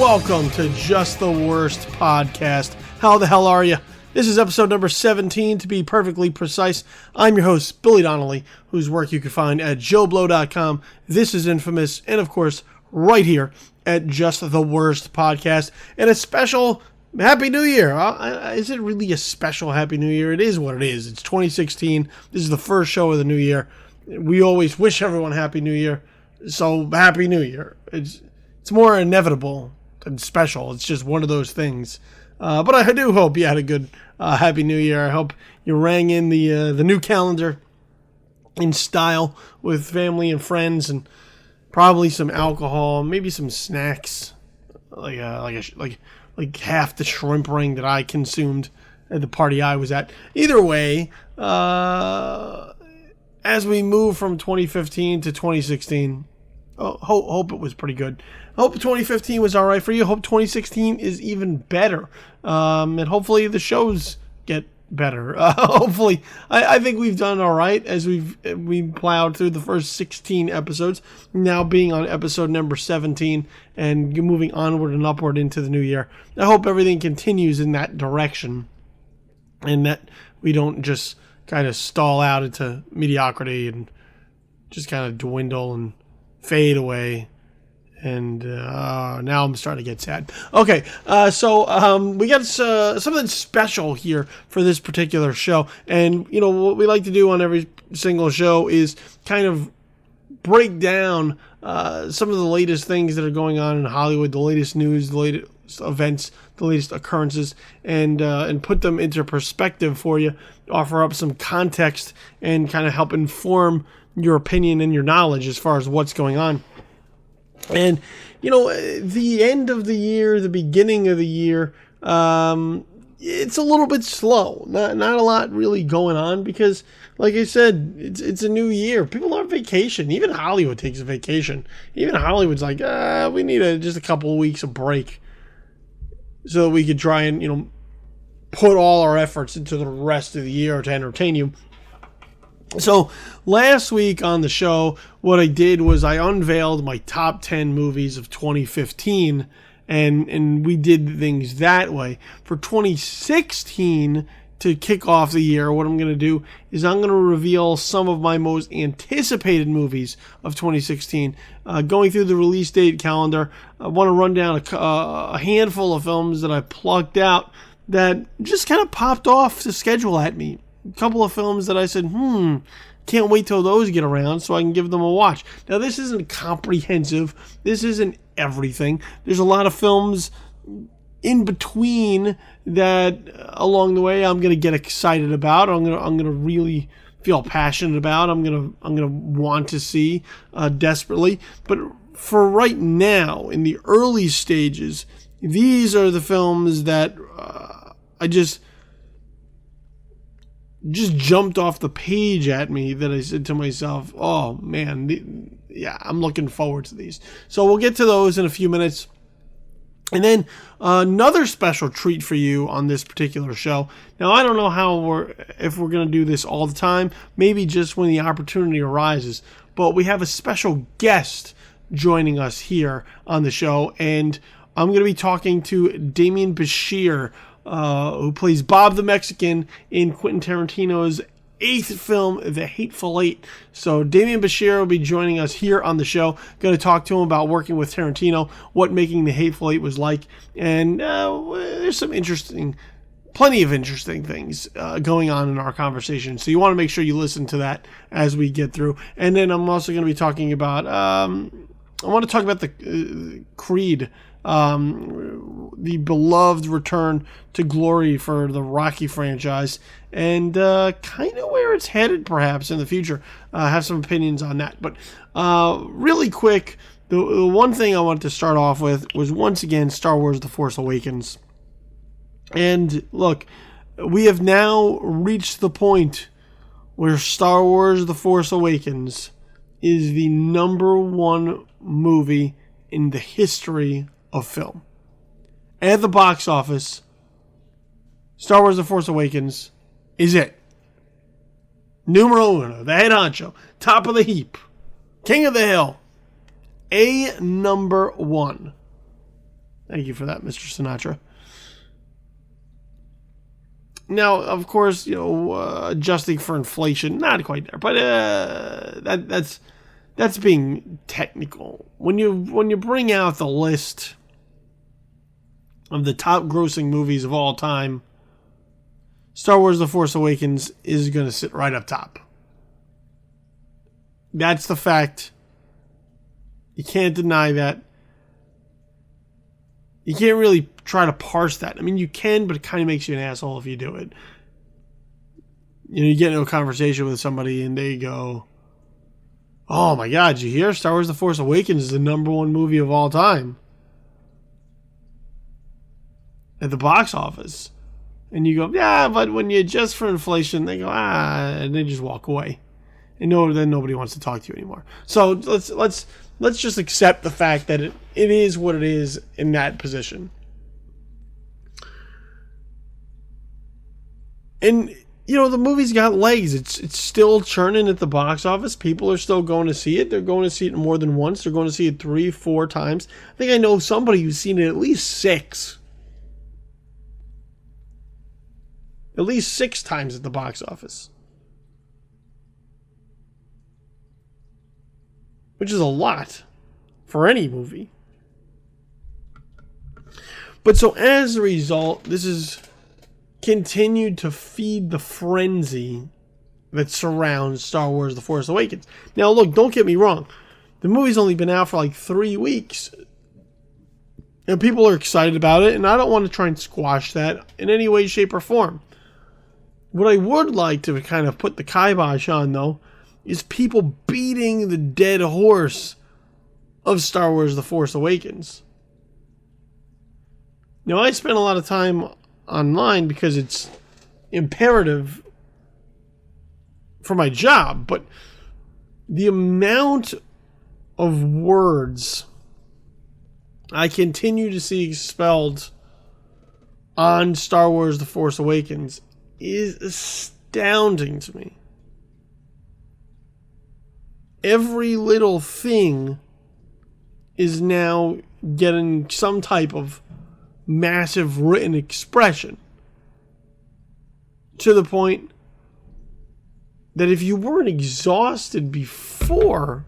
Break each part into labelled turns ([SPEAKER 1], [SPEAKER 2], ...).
[SPEAKER 1] Welcome to Just the Worst Podcast. How the hell are you? This is episode number 17, to be perfectly precise. I'm your host, Billy Donnelly, whose work you can find at joeblow.com. This is Infamous, and of course, right here at Just the Worst Podcast. And a special Happy New Year. Is it really a special Happy New Year? It is what it is. It's 2016. This is the first show of the new year. We always wish everyone Happy New Year. So, Happy New Year. It's more inevitable than special. It's just one of those things. But I do hope you had a good Happy New Year. I hope you rang in the new calendar in style with family and friends, and probably some alcohol, maybe some snacks, like half the shrimp ring that I consumed at the party I was at. Either way, as we move from 2015 to 2016, hope it was pretty good. Hope 2015 was all right for you. Hope 2016 is even better. And hopefully the shows get better. Hopefully, I think we've done all right as we plowed through the first 16 episodes, now being on episode number 17 and moving onward and upward into the new year. I hope everything continues in that direction and that we don't just kind of stall out into mediocrity and just kind of dwindle and fade away. And now I'm starting to get sad. Okay, so we got something special here for this particular show. And, you know, what we like to do on every single show is kind of break down some of the latest things that are going on in Hollywood, the latest news, the latest events, the latest occurrences, and put them into perspective for you, offer up some context, and kind of help inform your opinion and your knowledge as far as what's going on. And, you know, the end of the year, the beginning of the year, it's a little bit slow. Not a lot really going on because, like I said, it's a new year. People are on vacation. Even Hollywood takes a vacation. Even Hollywood's like, we need just a couple of weeks of break so that we could try and, you know, put all our efforts into the rest of the year to entertain you. So last week on the show, what I did was I unveiled my top 10 movies of 2015, and we did things that way. For 2016, to kick off the year, what I'm going to do is I'm going to reveal some of my most anticipated movies of 2016. Going through the release date calendar, I want to run down a handful of films that I plucked out that just kind of popped off the schedule at me. A couple of films that I said, can't wait till those get around so I can give them a watch. Now, this isn't comprehensive. This isn't everything. There's a lot of films in between that along the way I'm going to get excited about. I'm going to really feel passionate about. I'm going to want to see desperately. But for right now, in the early stages, these are the films that I just jumped off the page at me that I said to myself, oh man, I'm looking forward to these. So we'll get to those in a few minutes. And then another special treat for you on this particular show. Now, I don't know if we're going to do this all the time, maybe just when the opportunity arises, but we have a special guest joining us here on the show, and I'm going to be talking to Demian Bichir, who plays Bob the Mexican in Quentin Tarantino's 8th film, The Hateful Eight. So Demian Bichir will be joining us here on the show. Going to talk to him about working with Tarantino, what making The Hateful Eight was like, and there's plenty of interesting things going on in our conversation. So you want to make sure you listen to that as we get through. And then I'm also going to be talking about, I want to talk about the Creed, the beloved return to glory for the Rocky franchise, and kind of where it's headed perhaps in the future. I have some opinions on that, but really quick, the one thing I wanted to start off with was once again Star Wars The Force Awakens. And look, we have now reached the point where Star Wars The Force Awakens is the number one movie in the history of film. At the box office, Star Wars The Force Awakens is it. Numero uno, the head honcho, top of the heap, king of the hill, number one. Thank you for that, Mr. Sinatra. Now, of course, adjusting for inflation, not quite there, but that's being technical. When you bring out the list of the top grossing movies of all time, Star Wars: The Force Awakens is going to sit right up top. That's the fact. You can't deny that. You can't really try to parse that. I mean, you can, but it kind of makes you an asshole if you do it. You get into a conversation with somebody and they go, "Oh my God, did you hear? Star Wars: The Force Awakens is the #1 movie of all time at the box office." And you go, "Yeah, but when you adjust for inflation," they go, and they just walk away. And then nobody wants to talk to you anymore. So let's just accept the fact that it is what it is in that position. And the movie's got legs. It's still churning at the box office. People are still going to see it. They're going to see it more than once. They're going to see it 3-4 times. I think I know somebody who's seen it at least 6. At least 6 times at the box office. Which is a lot for any movie. But so as a result, this has continued to feed the frenzy that surrounds Star Wars: The Force Awakens. Now look, don't get me wrong. The movie's only been out for like 3 weeks. And people are excited about it, and I don't want to try and squash that in any way, shape, or form. What I would like to kind of put the kibosh on, though, is people beating the dead horse of Star Wars: The Force Awakens. Now, I spend a lot of time online because it's imperative for my job, but the amount of words I continue to see expelled on Star Wars: The Force Awakens is astounding to me. Every little thing is now getting some type of massive written expression, to the point that if you weren't exhausted before,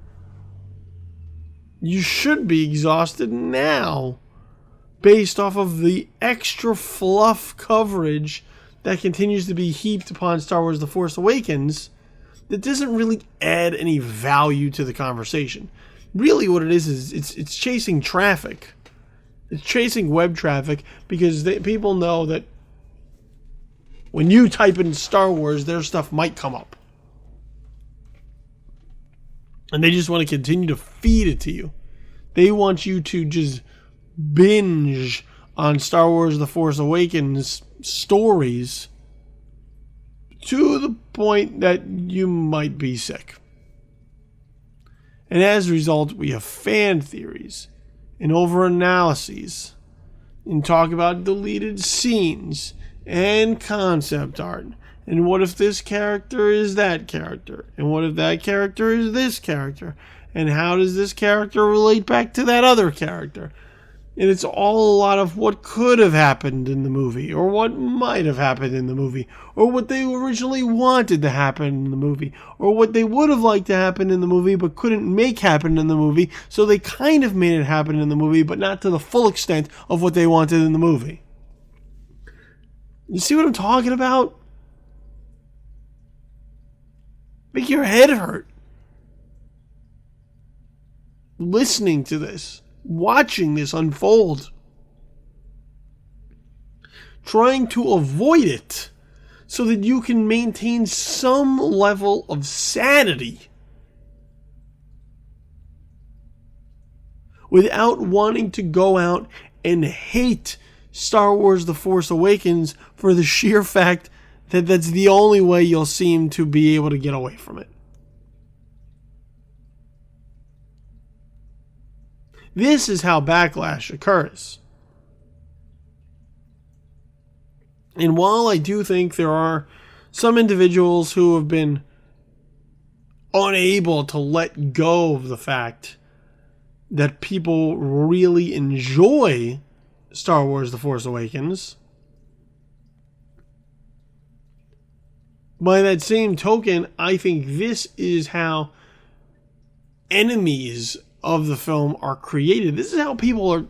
[SPEAKER 1] you should be exhausted now, based off of the extra fluff coverage that continues to be heaped upon Star Wars: The Force Awakens, that doesn't really add any value to the conversation. Really what it is it's chasing traffic. It's chasing web traffic, because people know that when you type in Star Wars, their stuff might come up. And they just want to continue to feed it to you. They want you to just binge on Star Wars: The Force Awakens stories to the point that you might be sick. And as a result, we have fan theories and over-analyses and talk about deleted scenes and concept art. And what if this character is that character? And what if that character is this character? And how does this character relate back to that other character? And it's all a lot of what could have happened in the movie, or what might have happened in the movie, or what they originally wanted to happen in the movie, or what they would have liked to happen in the movie but couldn't make happen in the movie, so they kind of made it happen in the movie, but not to the full extent of what they wanted in the movie. You see what I'm talking about? Make your head hurt listening to this, watching this unfold, trying to avoid it so that you can maintain some level of sanity without wanting to go out and hate Star Wars: The Force Awakens for the sheer fact that that's the only way you'll seem to be able to get away from it. This is how backlash occurs. And while I do think there are some individuals who have been unable to let go of the fact that people really enjoy Star Wars The Force Awakens. By that same token, I think this is how enemies of the film are created. This is how people are,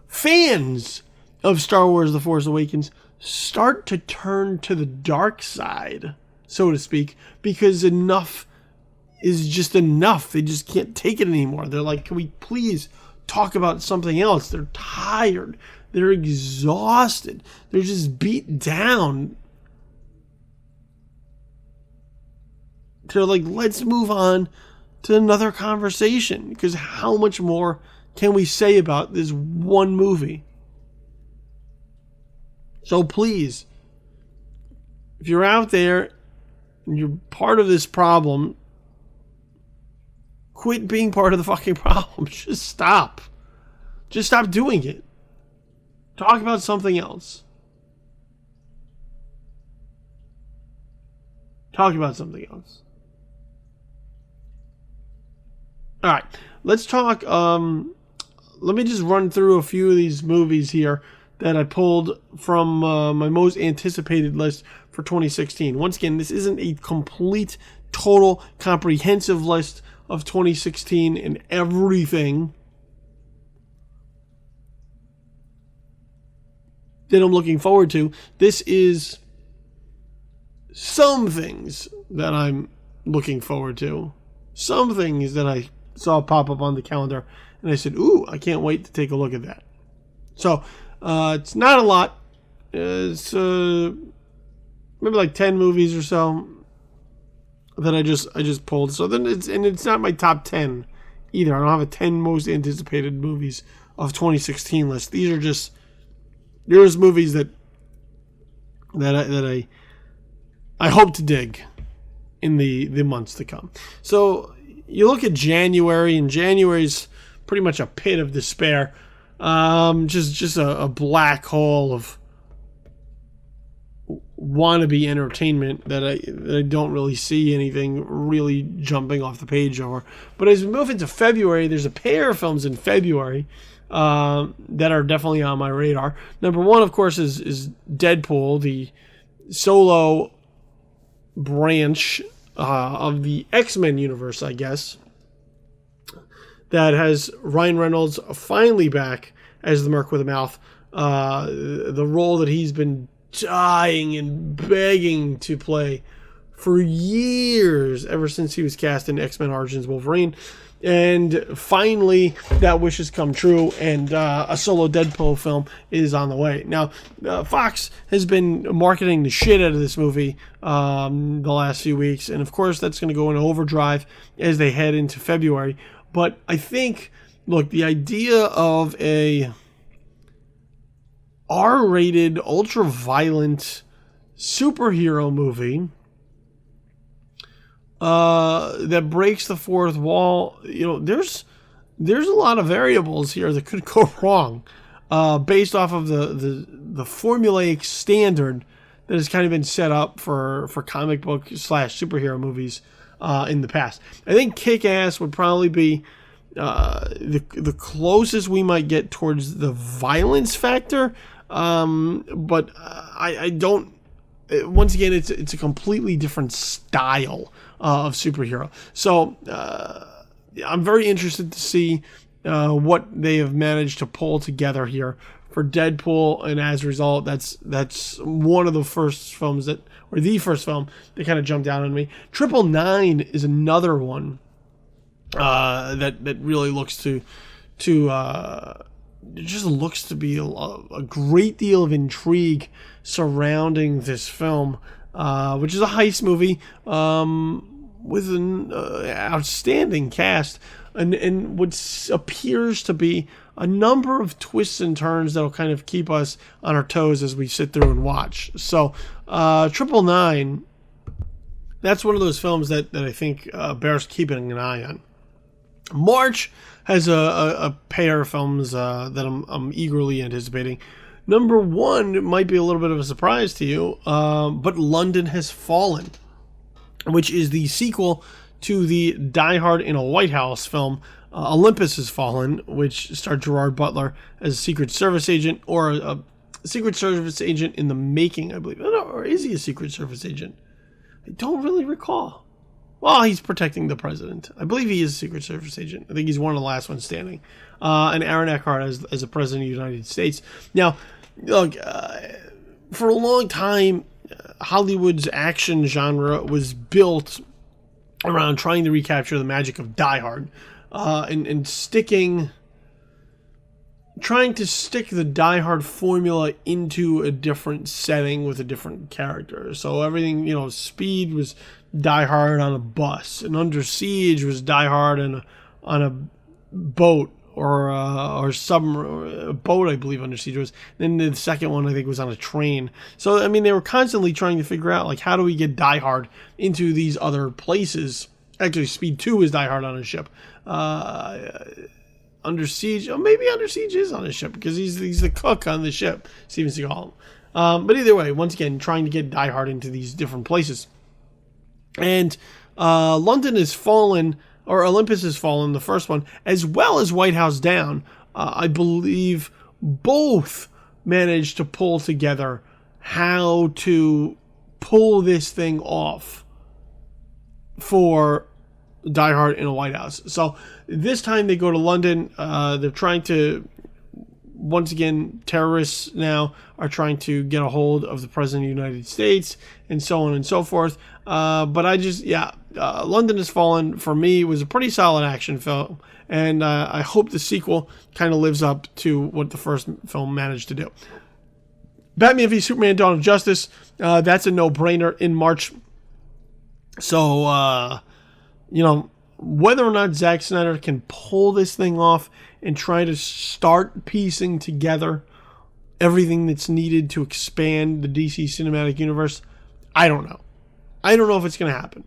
[SPEAKER 1] fans of Star Wars The Force Awakens, start to turn to the dark side, so to speak, because enough is just enough. They just can't take it anymore. They're like, can we please talk about something else? They're tired. They're exhausted. They're just beat down. They're like, let's move on to another conversation, because how much more can we say about this one movie? So please, if you're out there and you're part of this problem, quit being part of the fucking problem. Just stop. Just stop doing it. Talk about something else. Talk about something else. All right, let's talk. Let me just run through a few of these movies here that I pulled from my most anticipated list for 2016. Once again, this isn't a complete, total, comprehensive list of 2016 and everything that I'm looking forward to. This is some things that I'm looking forward to. Some things that I saw pop up on the calendar, and I said, ooh, I can't wait to take a look at that. So, it's not a lot. It's maybe like 10 movies or so that I just pulled. So then it's not my top 10 either. I don't have a 10 most anticipated movies of 2016 list. These are just movies that I hope to dig in the months to come. So you look at January, and January's pretty much a pit of despair. Just a black hole of wannabe entertainment that I don't really see anything really jumping off the page over. But as we move into February, there's a pair of films in February that are definitely on my radar. Number one, of course, is Deadpool, the solo branch of the X-Men universe, I guess, that has Ryan Reynolds finally back as the Merc with a Mouth, the role that he's been dying and begging to play for years, ever since he was cast in X-Men Origins Wolverine. And finally, that wish has come true, and a solo Deadpool film is on the way. Now, Fox has been marketing the shit out of this movie the last few weeks, and of course, that's going to go into overdrive as they head into February. But I think, look, the idea of a R-rated, ultra-violent superhero movie that breaks the fourth wall, there's a lot of variables here that could go wrong based off of the formulaic standard that has kind of been set up for comic book / superhero movies in the past. I think Kick-Ass would probably be the closest we might get towards the violence factor, but I don't. Once again, it's a completely different style of superhero. So I'm very interested to see what they have managed to pull together here for Deadpool, and as a result, that's one of the first films the first film that kind of jumped out on me. 999 is another one that really looks to it just looks to be a great deal of intrigue surrounding this film, which is a heist movie with an outstanding cast and what appears to be a number of twists and turns that'll kind of keep us on our toes as we sit through and watch. So 999, that's one of those films that I think bears keeping an eye on. March has a pair of films that I'm eagerly anticipating. Number one might be a little bit of a surprise to you, but London Has Fallen, which is the sequel to the Die Hard in a White House film Olympus Has Fallen, which starred Gerard Butler as a Secret Service agent, or a Secret Service agent in the making, I believe. Or is he a Secret Service agent? I don't really recall. Well, he's protecting the president. I believe he is a Secret Service agent. I think he's one of the last ones standing. And Aaron Eckhart as the president of the United States. Now, look, for a long time, Hollywood's action genre was built around trying to recapture the magic of Die Hard, and trying to stick the Die Hard formula into a different setting with a different character. So everything, Speed was Die Hard on a bus, and Under Siege was Die Hard on a boat or submarine, a boat, I believe Under Siege was. Then the second one, I think, was on a train. So, I mean, they were constantly trying to figure out, like, how do we get Die Hard into these other places? Actually, Speed 2 is Die Hard on a ship. Under Siege, maybe Under Siege is on a ship because he's the cook on the ship, Steven Seagal. But either way, once again, trying to get Die Hard into these different places. And London Has Fallen, or Olympus Has Fallen, the first one, as well as White House Down, I believe both managed to pull together how to pull this thing off for Die Hard in a White House. So this time they go to London. They're trying to, once again, terrorists now are trying to get a hold of the President of the United States, and so on and so forth. But London Has Fallen, for me, was a pretty solid action film, and I hope the sequel kind of lives up to what the first film managed to do. Batman v Superman: Dawn of Justice, that's a no-brainer in March. So, whether or not Zack Snyder can pull this thing off and try to start piecing together everything that's needed to expand the DC Cinematic Universe, I don't know. I don't know if it's going to happen.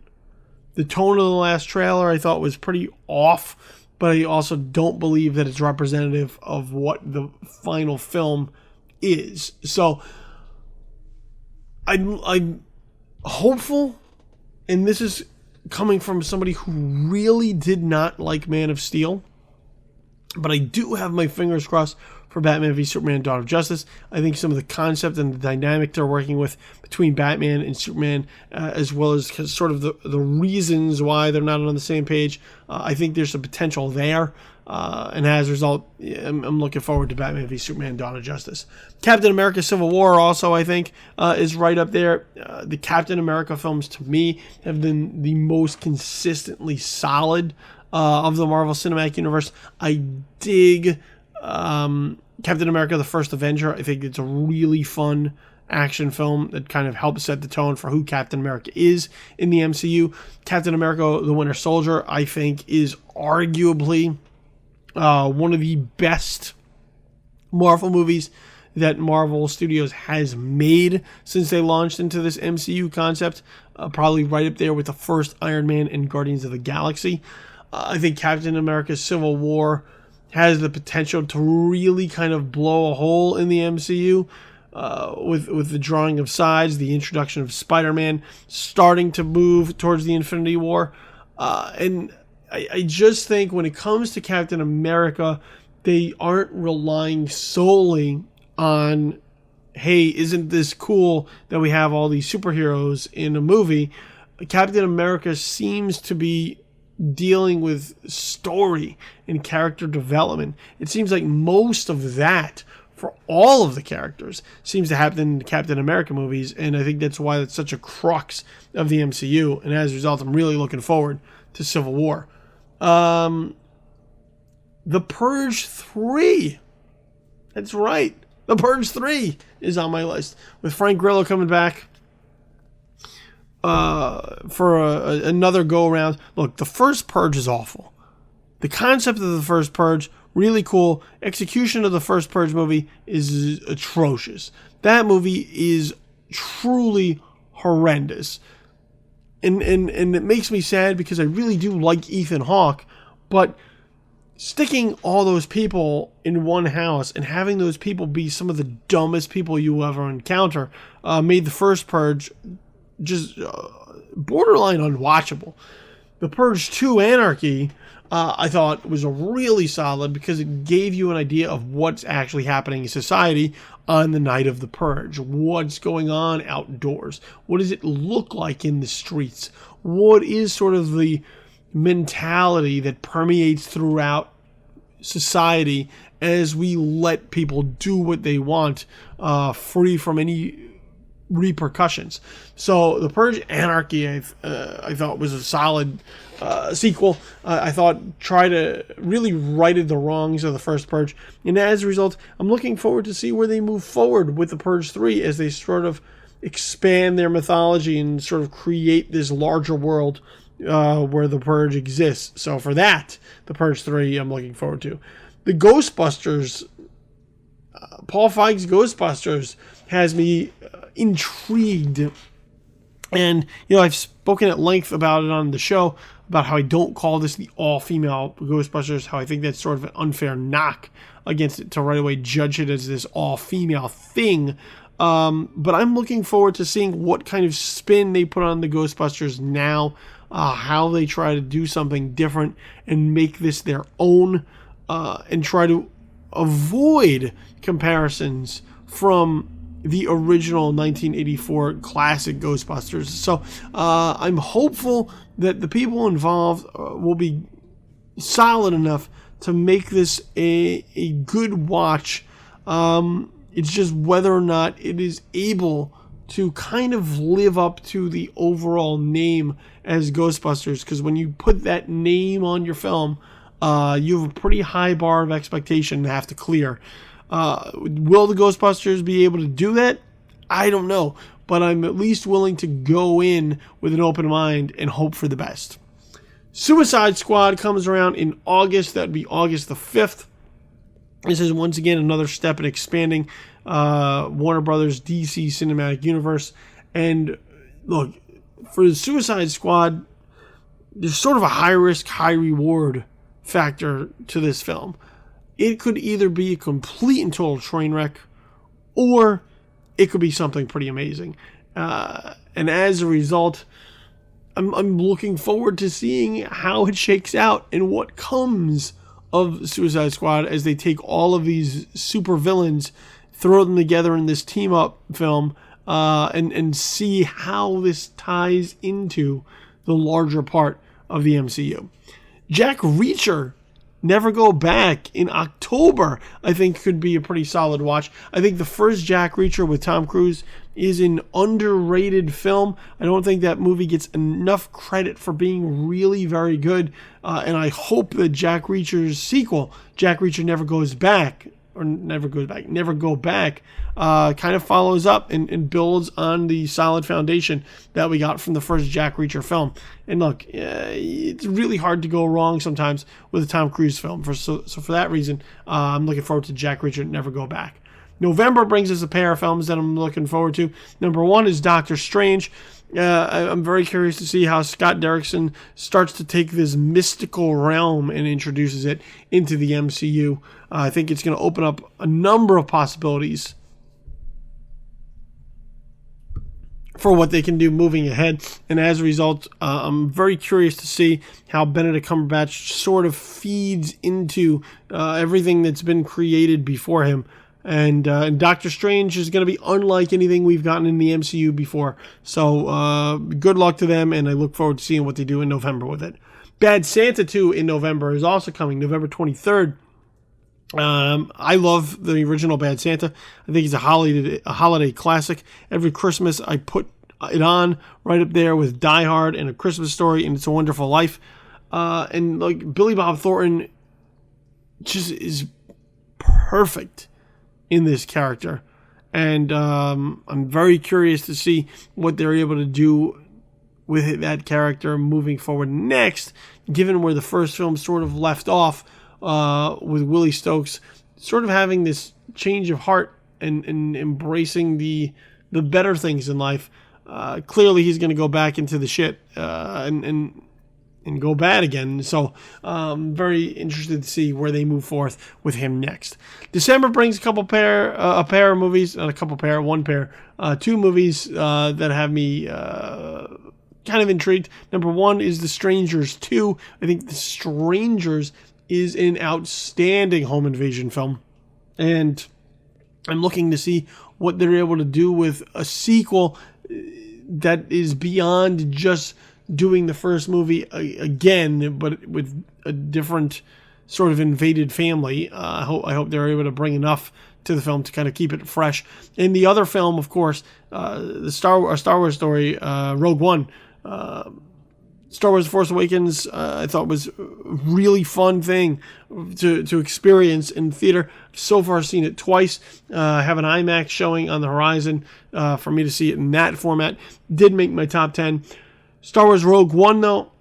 [SPEAKER 1] The tone of the last trailer I thought was pretty off, but I also don't believe that it's representative of what the final film is. So I'm hopeful, and this is coming from somebody who really did not like Man of Steel, but I do have my fingers crossed for Batman v Superman: Dawn of Justice. I think some of the concept and the dynamic they're working with between Batman and Superman, as well as sort of the reasons why they're not on the same page, I think there's some potential there. And as a result, I'm looking forward to Batman v Superman: Dawn of Justice. Captain America: Civil War also, I think, is right up there. The Captain America films, to me, have been the most consistently solid of the Marvel Cinematic Universe. I dig Captain America: The First Avenger. I think it's a really fun action film that kind of helps set the tone for who Captain America is in the MCU. Captain America: The Winter Soldier, I think, is arguably one of the best Marvel movies that Marvel Studios has made since they launched into this MCU concept. Probably right up there with the first Iron Man and Guardians of the Galaxy. I think Captain America: Civil War has the potential to really kind of blow a hole in the MCU with the drawing of sides, the introduction of Spider-Man, starting to move towards the Infinity War. And I just think when it comes to Captain America, they aren't relying solely on, hey, isn't this cool that we have all these superheroes in a movie? Captain America seems to be dealing with story and character development. It seems like most of that for all of the characters seems to happen in the Captain America movies, and I think that's why it's such a crux of the MCU, and as a result, I'm really looking forward to Civil War. The Purge 3. That's right. The Purge 3 is on my list, with Frank Grillo coming back for another go-around. Look, the first Purge is awful. The concept of the first Purge, really cool. Execution of the first Purge movie is atrocious. That movie is truly horrendous. And it makes me sad because I really do like Ethan Hawke, but sticking all those people in one house and having those people be some of the dumbest people you will ever encounter made the first Purge just borderline unwatchable. The Purge 2 Anarchy, I thought was a really solid because it gave you an idea of what's actually happening in society on the night of the Purge. What's going on outdoors? What does it look like in the streets? What is sort of the mentality that permeates throughout society as we let people do what they want, free from any repercussions. So The Purge Anarchy, I thought was a solid sequel. I thought tried to really righted the wrongs of the first Purge, and as a result, I'm looking forward to see where they move forward with The Purge 3 as they sort of expand their mythology and sort of create this larger world where the Purge exists. So for that, The Purge 3, I'm looking forward to. The Ghostbusters, Paul Feig's Ghostbusters has me intrigued. And, I've spoken at length about it on the show, about how I don't call this the all-female Ghostbusters, how I think that's sort of an unfair knock against it to right away judge it as this all-female thing. But I'm looking forward to seeing what kind of spin they put on the Ghostbusters now, how they try to do something different and make this their own, and try to avoid comparisons from the original 1984 classic Ghostbusters. So I'm hopeful that the people involved will be solid enough to make this a good watch. It's just whether or not it is able to kind of live up to the overall name as Ghostbusters, because when you put that name on your film, you have a pretty high bar of expectation to have to clear. Will the Ghostbusters be able to do that? I don't know, but I'm at least willing to go in with an open mind and hope for the best. Suicide Squad comes around in August. That would be August the 5th. This is once again another step in expanding Warner Brothers DC Cinematic Universe. And look, for the Suicide Squad, there's sort of a high risk, high reward factor to this film. It could either be a complete and total train wreck, or it could be something pretty amazing. And as a result, I'm looking forward to seeing how it shakes out and what comes of Suicide Squad as they take all of these super villains, throw them together in this team up film, and see how this ties into the larger part of the MCU. Jack Reacher, Never Go Back in October, I think could be a pretty solid watch. I think the first Jack Reacher with Tom Cruise is an underrated film. I don't think that movie gets enough credit for being really very good. And I hope that Jack Reacher's sequel, Jack Reacher Never Go Back, kind of follows up and builds on the solid foundation that we got from the first Jack Reacher film. And look, it's really hard to go wrong sometimes with a Tom Cruise film. So for that reason, I'm looking forward to Jack Reacher Never Go Back. November brings us a pair of films that I'm looking forward to. Number one is Doctor Strange. I'm very curious to see how Scott Derrickson starts to take this mystical realm and introduces it into the MCU. I think it's going to open up a number of possibilities for what they can do moving ahead. And as a result, I'm very curious to see how Benedict Cumberbatch sort of feeds into everything that's been created before him. And Doctor Strange is going to be unlike anything we've gotten in the MCU before. So good luck to them, and I look forward to seeing what they do in November with it. Bad Santa 2 in November is also coming, November 23rd. I love the original Bad Santa. I think it's a holiday classic. Every Christmas I put it on right up there with Die Hard and A Christmas Story and It's a Wonderful Life. And like Billy Bob Thornton just is perfect in this character. And I'm very curious to see what they're able to do with that character moving forward next, given where the first film sort of left off with Willie Stokes sort of having this change of heart and embracing the better things in life. Clearly he's going to go back into the shit and go bad again. So very interested to see where they move forth with him next. December brings a pair of movies, two movies that have me kind of intrigued. Number one is The Strangers 2. I think The Strangers is an outstanding home invasion film. And I'm looking to see what they're able to do with a sequel that is beyond just doing the first movie again, but with a different sort of invaded family. I hope they're able to bring enough to the film to kind of keep it fresh. In the other film, of course, the Star Wars story, Rogue One, Star Wars Force Awakens, I thought was a really fun thing to experience in theater. So far, I've seen it twice. I have an IMAX showing on the horizon for me to see it in that format. Did make my top 10. Star Wars Rogue One, though,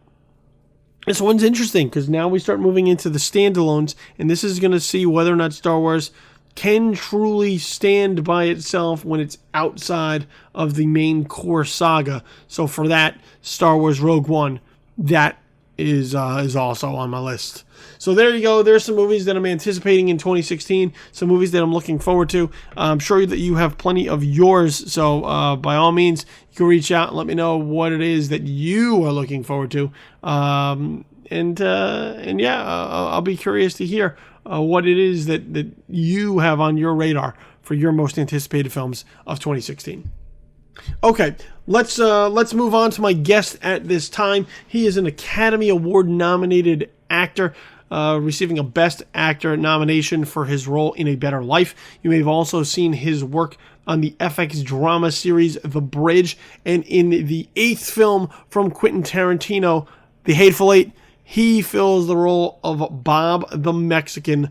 [SPEAKER 1] this one's interesting because now we start moving into the standalones, and this is going to see whether or not Star Wars can truly stand by itself when it's outside of the main core saga. So for that, Star Wars Rogue One, that is also on my list. So there you go. There's some movies that I'm anticipating in 2016, some movies that I'm looking forward to. I'm sure that you have plenty of yours, so by all means, you can reach out and let me know what it is that you are looking forward to. And yeah, I'll be curious to hear what it is that you have on your radar for your most anticipated films of 2016. Okay, let's move on to my guest at this time. He is an Academy Award nominated actor, receiving a Best Actor nomination for his role in A Better Life. You may have also seen his work on the FX drama series The Bridge, and in the 8th film from Quentin Tarantino, The Hateful Eight. He fills the role of Bob the Mexican.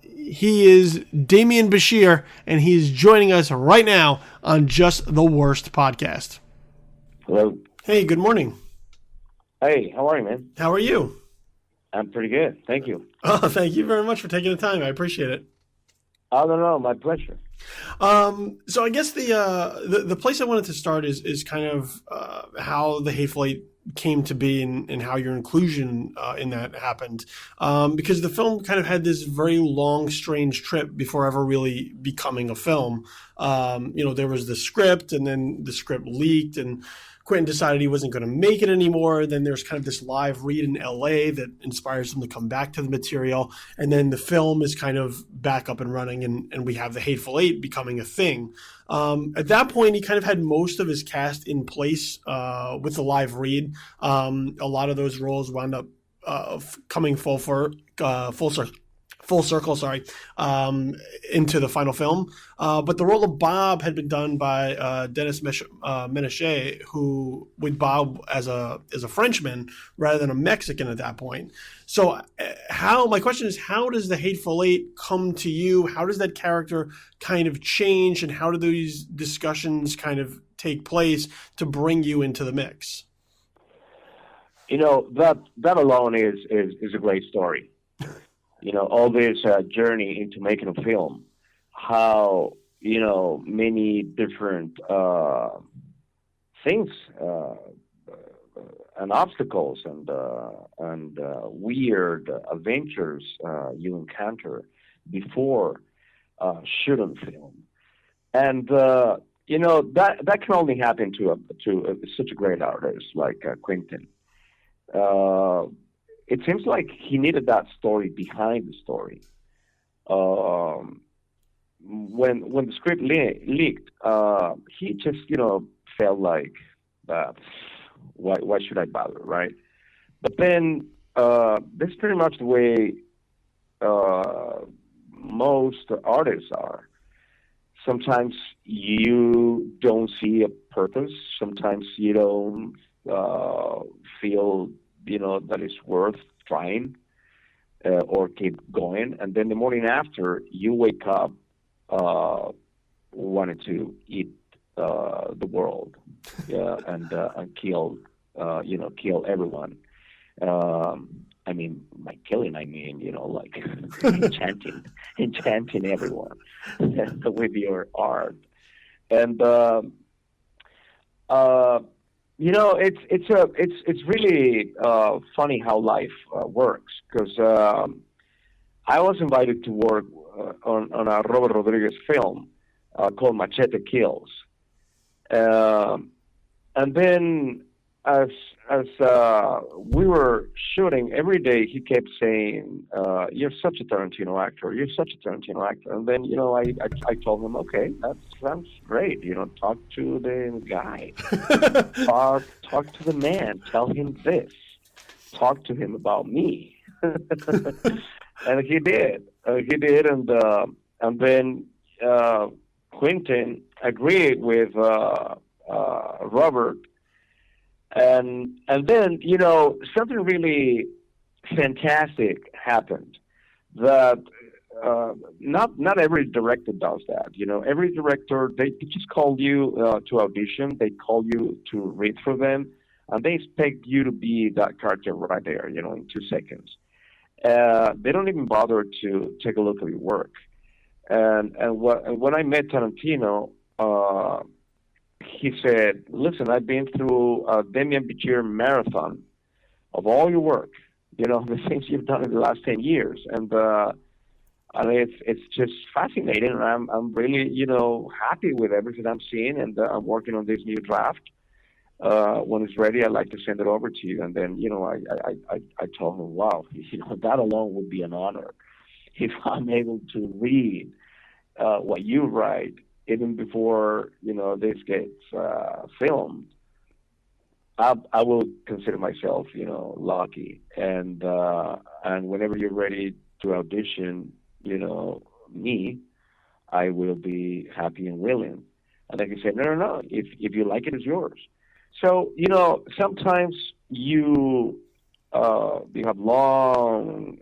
[SPEAKER 1] He is Demian Bichir, and he is joining us right now on Just the Worst podcast.
[SPEAKER 2] Hello.
[SPEAKER 1] Hey, good morning.
[SPEAKER 2] Hey, how are you, man?
[SPEAKER 1] How are you?
[SPEAKER 2] I'm pretty good. Thank you.
[SPEAKER 1] Oh, thank you very much for taking the time. I appreciate it.
[SPEAKER 2] Oh, no, my pleasure.
[SPEAKER 1] So I guess the place I wanted to start is kind of how The Hateful Eight came to be and how your inclusion in that happened. Because the film kind of had this very long, strange trip before ever really becoming a film. There was the script, and then the script leaked, and Quentin decided he wasn't going to make it anymore. Then there's kind of this live read in LA that inspires him to come back to the material. And then the film is kind of back up and running, and we have The Hateful Eight becoming a thing. At that point, he kind of had most of his cast in place with the live read. A lot of those roles wound up coming full circle, into the final film. But the role of Bob had been done by Dennis Ménochet, who with Bob as a Frenchman rather than a Mexican at that point. So my question is, how does The Hateful Eight come to you? How does that character kind of change, and how do these discussions kind of take place to bring you into the mix?
[SPEAKER 2] That alone is a great story. All this journey into making a film, how, many different things and obstacles and weird adventures you encounter before shooting film. And, that can only happen to such a great artist like Quentin. It seems like he needed that story behind the story. When the script leaked, he just felt like, why should I bother, right? But then that's pretty much the way most artists are. Sometimes you don't see a purpose. Sometimes you don't feel that it's worth trying or keep going. And then the morning after, you wake up wanting to eat the world, and kill everyone. By killing, like enchanting everyone with your art. And it's really funny how life works, because I was invited to work on a Robert Rodriguez film called Machete Kills, and then as we were shooting every day, he kept saying, "You're such a Tarantino actor. You're such a Tarantino actor." And then, I told him, "Okay, that sounds great. Talk to the guy, talk to the man. Tell him this. Talk to him about me." And he did. And then Quentin agreed with Robert, and then something really fantastic happened. That not every director does that. Every director, they just call you to audition. They call you to read for them, and they expect you to be that character right there. In 2 seconds. They don't even bother to take a look at your work. And when I met Tarantino, he said, "Listen, I've been through a Demian Bichir marathon of all your work, the things you've done in the last 10 years, and it's just fascinating. And I'm really happy with everything I'm seeing, and I'm working on this new draft. When it's ready, I'd like to send it over to you." And then I told him, "Wow, that alone would be an honor if I'm able to read what you write even before this gets filmed. I will consider myself lucky, and whenever you're ready to audition me, I will be happy and willing." And then he said, "No, if you like it, it's yours." So sometimes you have long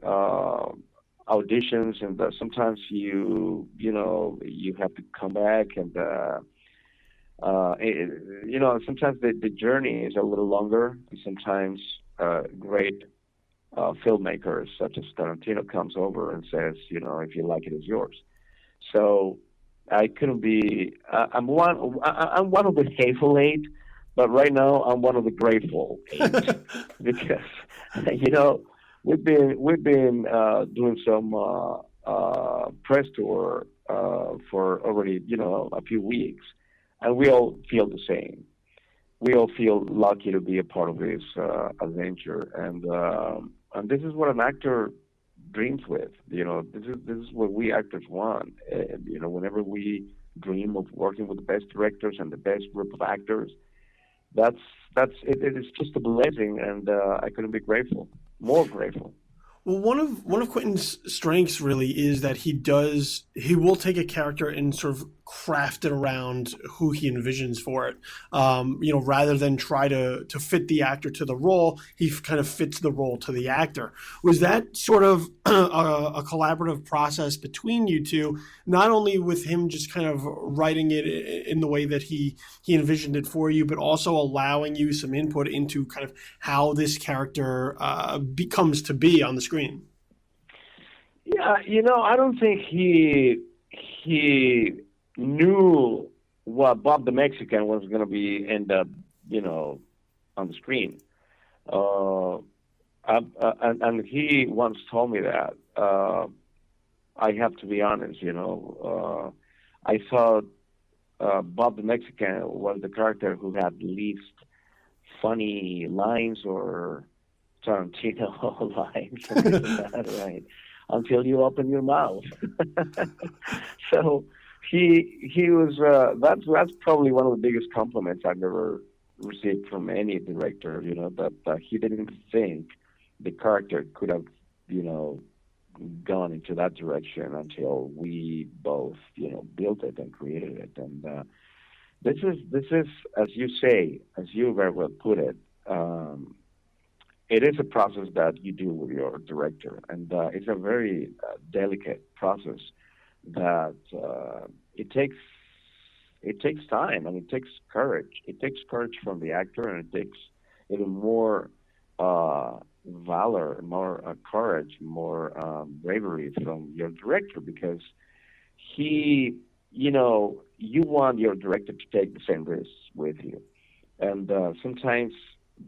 [SPEAKER 2] auditions, and sometimes you have to come back, and sometimes the journey is a little longer. Sometimes great filmmakers such as Tarantino comes over and says, "If you like it, it's yours." So I couldn't be. I'm one of the hateful eight, but right now I'm one of the grateful eight because we've been doing some press tour for already a few weeks, and we all feel the same. We all feel lucky to be a part of this adventure, and this is what an actor dreams with. This is what we actors want. Whenever we dream of working with the best directors and the best group of actors, that's it. It is just a blessing, and I couldn't be more grateful.
[SPEAKER 1] Well, one of Quentin's strengths really is that he will take a character and sort of craft it around who he envisions for it. Rather than try to fit the actor to the role, he kind of fits the role to the actor. Was that sort of a collaborative process between you two, not only with him just kind of writing it in the way that he envisioned it for you, but also allowing you some input into kind of how this character becomes to be on the screen?
[SPEAKER 2] Yeah, I don't think he knew what Bob the Mexican was going to end up, on the screen. And he once told me that. I have to be honest, I thought Bob the Mexican was the character who had least funny lines or Tarantino lines, something like that, right? Until you open your mouth. So he was. That's probably one of the biggest compliments I've ever received from any director. That he didn't think the character could have, gone into that direction until we both, built it and created it. And this is, as you say, as you very well put it. It is a process that you do with your director, and it's a very delicate process that it takes time, and it takes courage. It takes courage from the actor, and it takes even more valor, more courage, more bravery from your director, because you want your director to take the same risks with you, and sometimes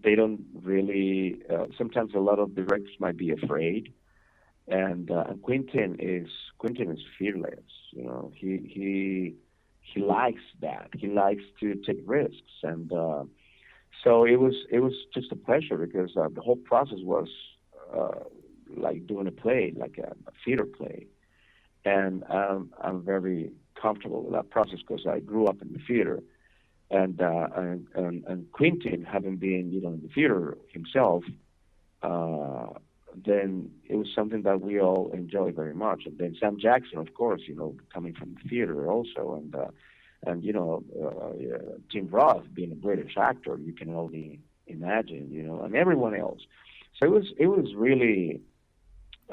[SPEAKER 2] they don't really. Sometimes a lot of directors might be afraid, and Quentin is fearless. He likes that. He likes to take risks, and So it was just a pleasure because the whole process was like doing a play, like a theater play, and I'm very comfortable with that process because I grew up in the theater, and Quentin, having been in the theater himself, then it was something that we all enjoyed very much. And then Sam Jackson, of course, coming from the theater also, and Tim Roth being a British actor, you can only imagine, and everyone else. So it was really.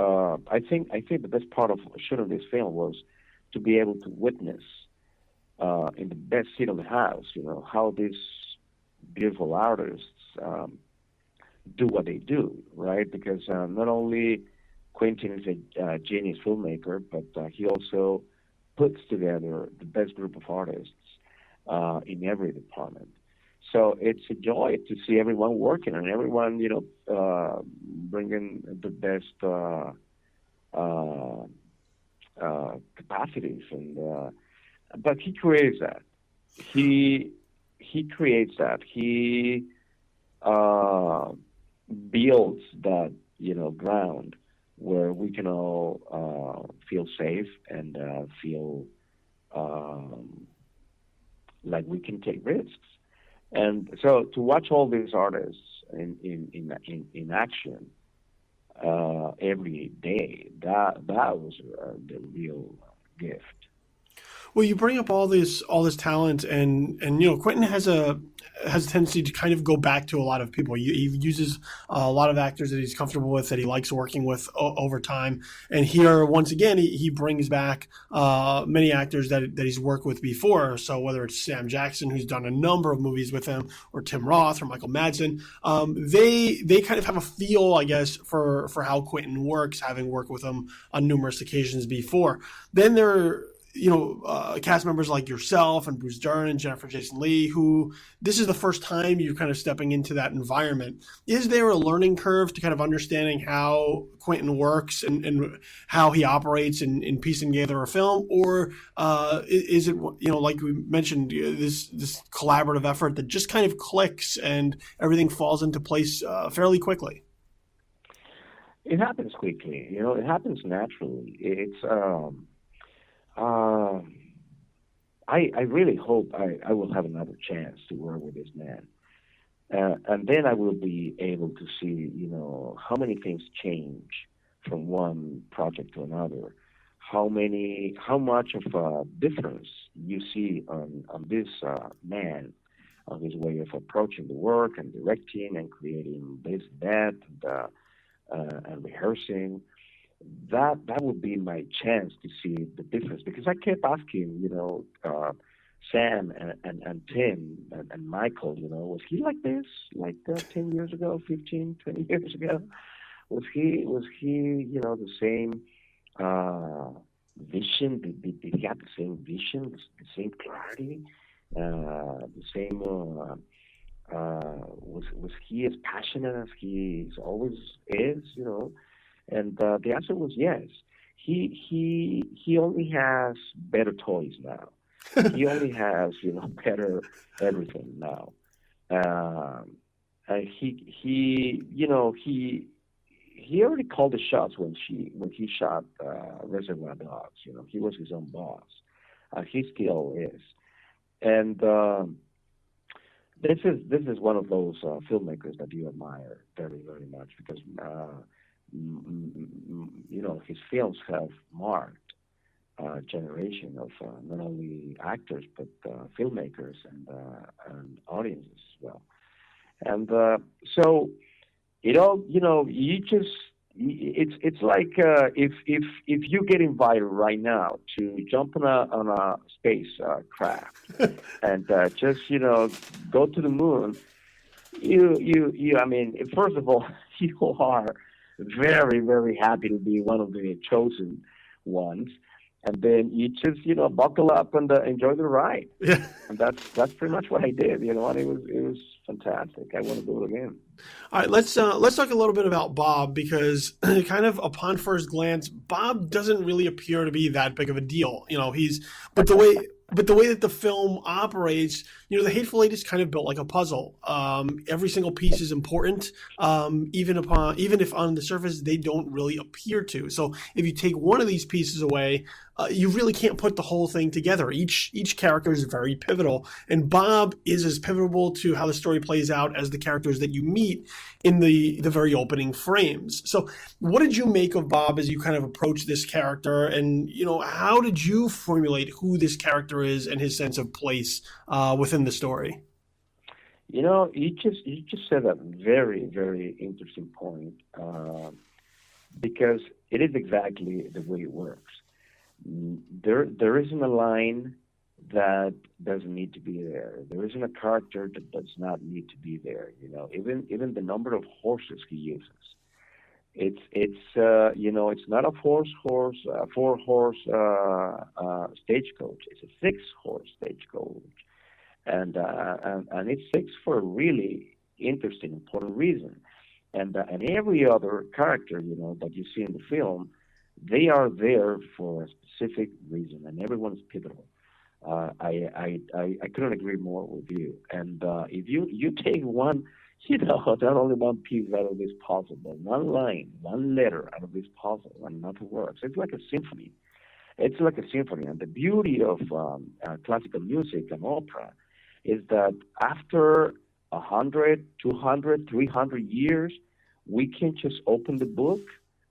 [SPEAKER 2] I think the best part of shooting this film was to be able to witness in the best seat of the house, how these beautiful artists do what they do, right? Because not only Quentin is a genius filmmaker, but he also puts together the best group of artists in every department. So it's a joy to see everyone working and everyone, bringing the best capacities. But he creates that. He creates that. He builds that, ground where we can all feel safe and feel like we can take risks. And so to watch all these artists in action every day, that was the real gift.
[SPEAKER 1] Well, you bring up all this talent, and Quentin has a tendency to kind of go back to a lot of people. He uses a lot of actors that he's comfortable with, that he likes working with over time. And here, once again, he brings back many actors that he's worked with before. So whether it's Sam Jackson, who's done a number of movies with him, or Tim Roth, or Michael Madsen, they kind of have a feel, I guess, for how Quentin works, having worked with him on numerous occasions before. Then there are cast members like yourself and Bruce Dern and Jennifer Jason Leigh, who this is the first time you're kind of stepping into that environment. Is there a learning curve to kind of understanding how Quentin works and how he operates in piecing together a film? Or is it, like we mentioned, this collaborative effort that just kind of clicks and everything falls into place fairly quickly?
[SPEAKER 2] It happens quickly. It happens naturally. It's... I really hope I will have another chance to work with this man. And then I will be able to see, how many things change from one project to another. How much of a difference you see on this man, on his way of approaching the work and directing and creating this, that, and rehearsing. That would be my chance to see the difference, because I kept asking, Sam and Tim and Michael, was he like this, like 10 years ago, 15, 20 years ago? Was he, the same vision? Did he have the same vision, the same clarity, the same? Was he as passionate as he always is? And the answer was yes. He only has better toys now. He only has better everything now. He already called the shots when he shot Reservoir Dogs. He was his own boss. He still is. And this is one of those filmmakers that you admire very, very much, because his films have marked a generation of not only actors but filmmakers and audiences as well. And so it all, it's like if you get invited right now to jump on a space craft and just go to the moon, I mean, first of all, you are very, very happy to be one of the chosen ones, and then you just buckle up and enjoy the ride.
[SPEAKER 1] Yeah,
[SPEAKER 2] and that's pretty much what I did. And it was fantastic. I want to do it again.
[SPEAKER 1] All right, let's talk a little bit about Bob, because kind of upon first glance, Bob doesn't really appear to be that big of a deal. But the But the way that the film operates, the Hateful Eight is kind of built like a puzzle. Every single piece is important, even if on the surface they don't really appear to. So if you take one of these pieces away, you really can't put the whole thing together. Each character is very pivotal, and Bob is as pivotal to how the story plays out as the characters that you meet in the very opening frames. So what did you make of Bob as you kind of approach this character, and how did you formulate who this character is and his sense of place within the story?
[SPEAKER 2] You just said a very, very interesting point, because it is exactly the way it works. There isn't a line that doesn't need to be there. There isn't a character that does not need to be there. Even the number of horses he uses. It's not a four horse stagecoach. It's a 6-horse stagecoach, and it's 6 for a really interesting, important reason. And every other character that you see in the film, they are there for a specific reason, and everyone's pivotal. I couldn't agree more with you. And if you take one, not only one piece out of this puzzle, but one line, one letter out of this puzzle, and nothing works. It's like a symphony. It's like a symphony. And the beauty of classical music and opera is that after 100, 200, 300 years, we can just open the book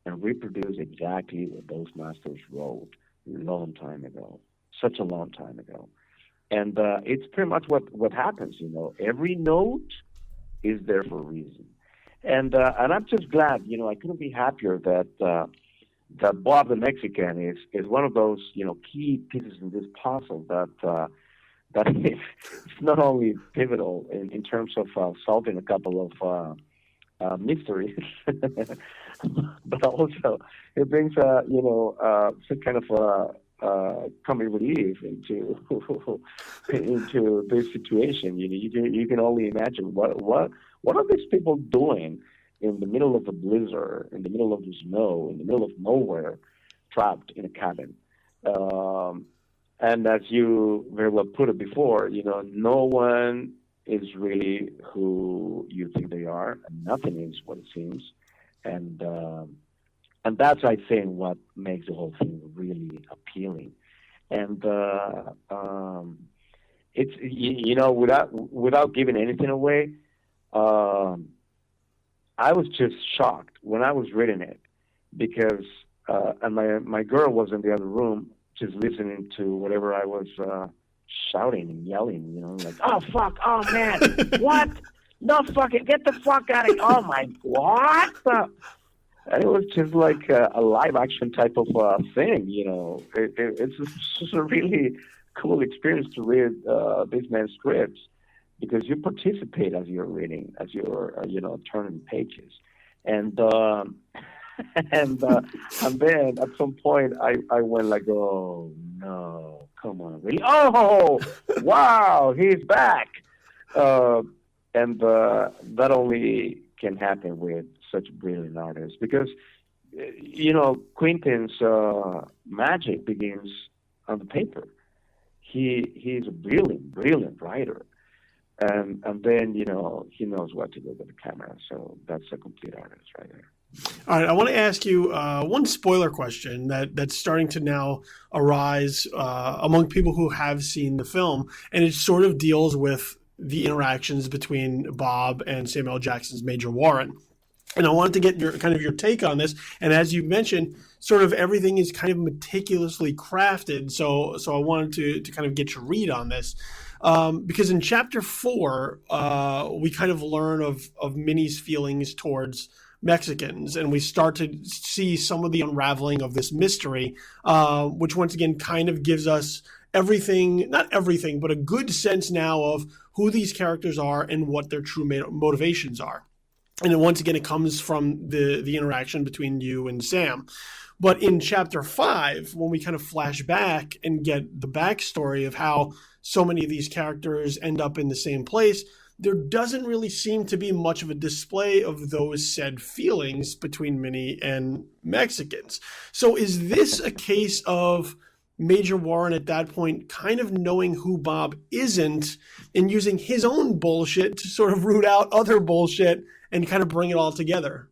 [SPEAKER 2] and reproduce exactly what those masters wrote a long time ago, such a long time ago. And it's pretty much what happens, Every note is there for a reason. And I'm just glad, I couldn't be happier that Bob the Mexican is one of those, key pieces in this puzzle that it's not only pivotal in terms of solving a couple of mysteries, but also it brings some kind of comic relief into this situation. You can only imagine what are these people doing in the middle of a blizzard, in the middle of the snow, in the middle of nowhere, trapped in a cabin. And as you very well put it before, no one is really who you think they are, and nothing is what it seems. And that's, I think, what makes the whole thing really appealing. And it's without giving anything away, I was just shocked when I was reading it, because and my girl was in the other room just listening to whatever I was shouting and yelling, like, oh fuck, oh man, what? No fucking, get the fuck out of here! Oh my, what? And it was just like a live action type of thing, It's just a really cool experience to read these men's scripts, because you participate as you're reading, as you're turning pages, and and then at some point I went like, oh no, come on, really? Oh wow, he's back, and that only can happen with such brilliant artists, because Quentin's magic begins on the paper. He's a brilliant writer. And then, he knows what to do with the camera. So that's a complete artist right there.
[SPEAKER 1] All right, I want to ask you one spoiler question that's starting to now arise among people who have seen the film, and it sort of deals with the interactions between Bob and Samuel L. Jackson's Major Warren. And I wanted to get your take on this. And as you mentioned, sort of everything is kind of meticulously crafted. So I wanted to kind of get your read on this. Because in chapter 4, we kind of learn of Minnie's feelings towards Mexicans, and we start to see some of the unraveling of this mystery, which once again kind of gives us not everything, but a good sense now of who these characters are and what their true motivations are. And then once again, it comes from the interaction between you and Sam. But in chapter 5, when we kind of flash back and get the backstory of how so many of these characters end up in the same place, there doesn't really seem to be much of a display of those said feelings between Minnie and Mexicans. So is this a case of Major Warren at that point kind of knowing who Bob isn't and using his own bullshit to sort of root out other bullshit and kind of bring it all together.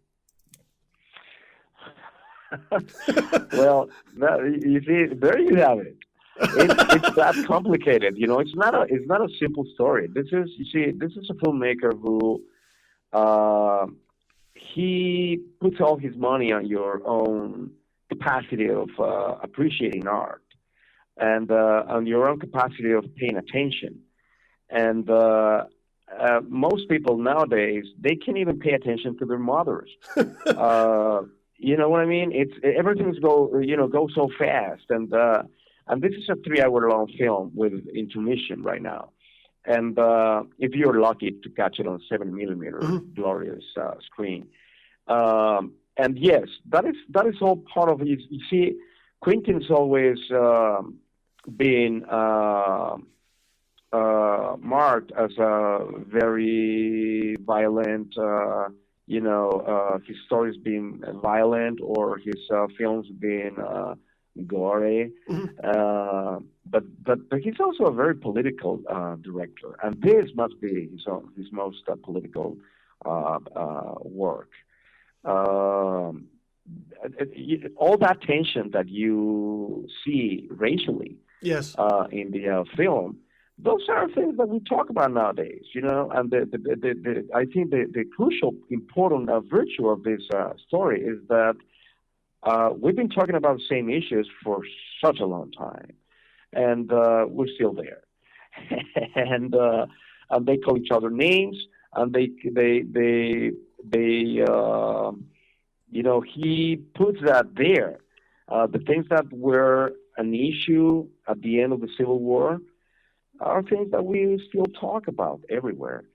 [SPEAKER 2] Well, you see, there you have it. It's that complicated, you know. It's not a simple story. This is a filmmaker who he puts all his money on your own capacity of appreciating art and on your own capacity of paying attention. And most people nowadays, they can't even pay attention to their mothers. You know what I mean? Everything's go so fast, and this is a 3-hour-long film with intermission right now. And if you're lucky to catch it on 7mm glorious screen, and yes, that is all part of it. You see, Quentin's always been marked as a very violent. His stories being violent or his films being gory. But he's also a very political director, and this must be his most political work. All that tension that you see racially,
[SPEAKER 1] yes,
[SPEAKER 2] in the film, those are things that we talk about nowadays, you know. And I think the crucial, important virtue of this story is that we've been talking about the same issues for such a long time, and we're still there. And they call each other names, and he puts that there. The things that were an issue at the end of the Civil War are things that we still talk about everywhere.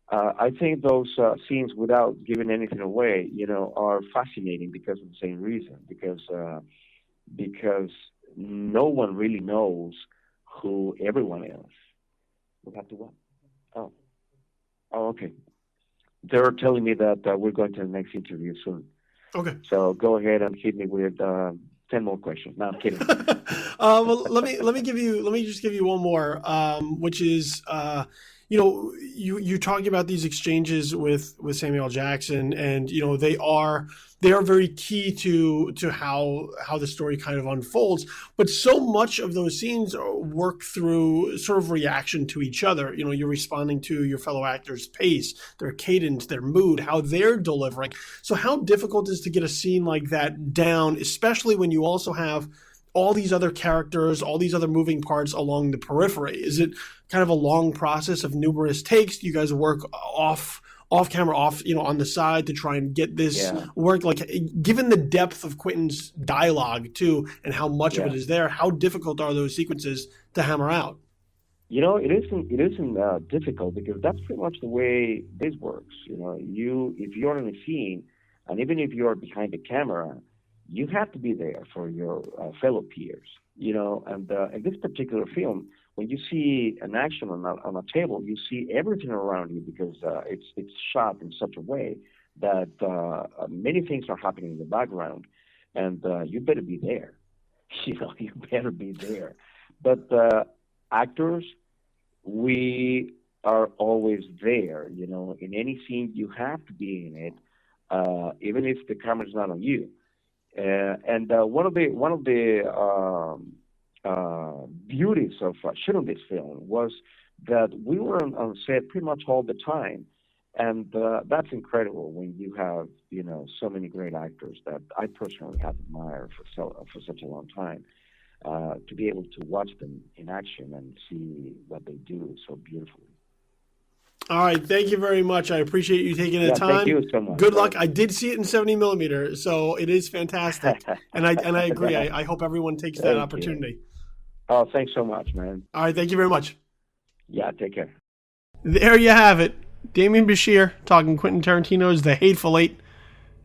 [SPEAKER 2] I think those scenes, without giving anything away, are fascinating because of the same reason. Because no one really knows who everyone is. We have to what? Oh, okay. They're telling me that we're going to the next interview soon.
[SPEAKER 1] Okay.
[SPEAKER 2] So go ahead and hit me with 10 more questions. No, I'm kidding.
[SPEAKER 1] Well, let me just give you one more, which is, you're talking about these exchanges with Samuel L. Jackson, and they are very key to how the story kind of unfolds. But so much of those scenes work through sort of reaction to each other. You're responding to your fellow actors' pace, their cadence, their mood, how they're delivering. So how difficult is it to get a scene like that down, especially when you also have all these other characters, all these other moving parts along the periphery? Is it kind of a long process of numerous takes? Do you guys work off camera, on the side to try and get this work? Like, given the depth of Quentin's dialogue too, and how much of it is there, how difficult are those sequences to hammer out?
[SPEAKER 2] It isn't difficult, because that's pretty much the way this works. If you're in a scene, and even if you're behind the camera, you have to be there for your fellow peers, and in this particular film, when you see an action on a table, you see everything around you, because it's shot in such a way that many things are happening in the background, and you better be there. You better be there. But actors, we are always there. In any scene, you have to be in it, even if the camera's not on you. And one of the beauties of shooting this film was that we were on set pretty much all the time, and that's incredible when you have so many great actors that I personally have admired for such a long time. To be able to watch them in action and see what they do so beautifully.
[SPEAKER 1] All right, thank you very much. I appreciate you taking the time.
[SPEAKER 2] Thank you so much.
[SPEAKER 1] Good luck. I did see it in 70mm, so it is fantastic. and I agree. I hope everyone takes that opportunity.
[SPEAKER 2] Oh, thanks so much, man.
[SPEAKER 1] All right, thank you very much.
[SPEAKER 2] Yeah, take care.
[SPEAKER 1] There you have it. Demian Bichir talking Quentin Tarantino's The Hateful Eight.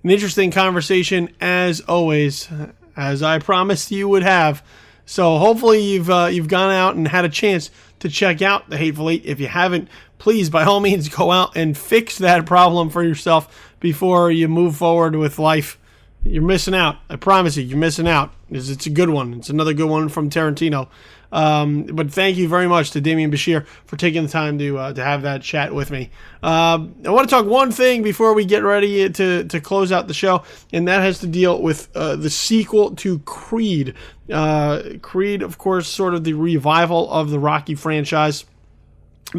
[SPEAKER 1] An interesting conversation, as always, as I promised you would have. So hopefully you've gone out and had a chance to check out The Hateful Eight. If you haven't, please, by all means, go out and fix that problem for yourself before you move forward with life. You're missing out. I promise you, you're missing out. It's a good one. It's another good one from Tarantino. But thank you very much to Demian Bichir for taking the time to have that chat with me. I want to talk one thing before we get ready to close out the show, and that has to deal with the sequel to Creed. Creed, of course, sort of the revival of the Rocky franchise,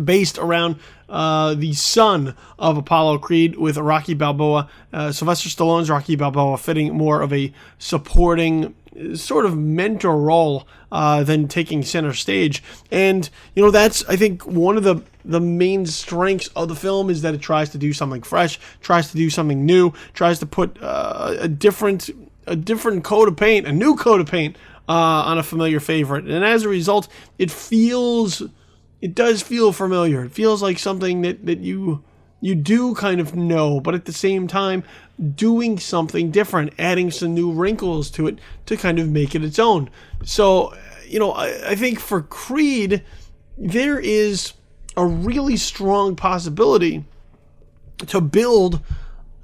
[SPEAKER 1] based around the son of Apollo Creed, with Rocky Balboa. Sylvester Stallone's Rocky Balboa fitting more of a supporting sort of mentor role than taking center stage. And, that's, I think, one of the main strengths of the film, is that it tries to do something fresh, tries to do something new, tries to put a different coat of paint, a new coat of paint on a familiar favorite. And as a result, it does feel familiar. It feels like something that you do kind of know, but at the same time doing something different, adding some new wrinkles to it to kind of make it its own. So, I think for Creed, there is a really strong possibility to build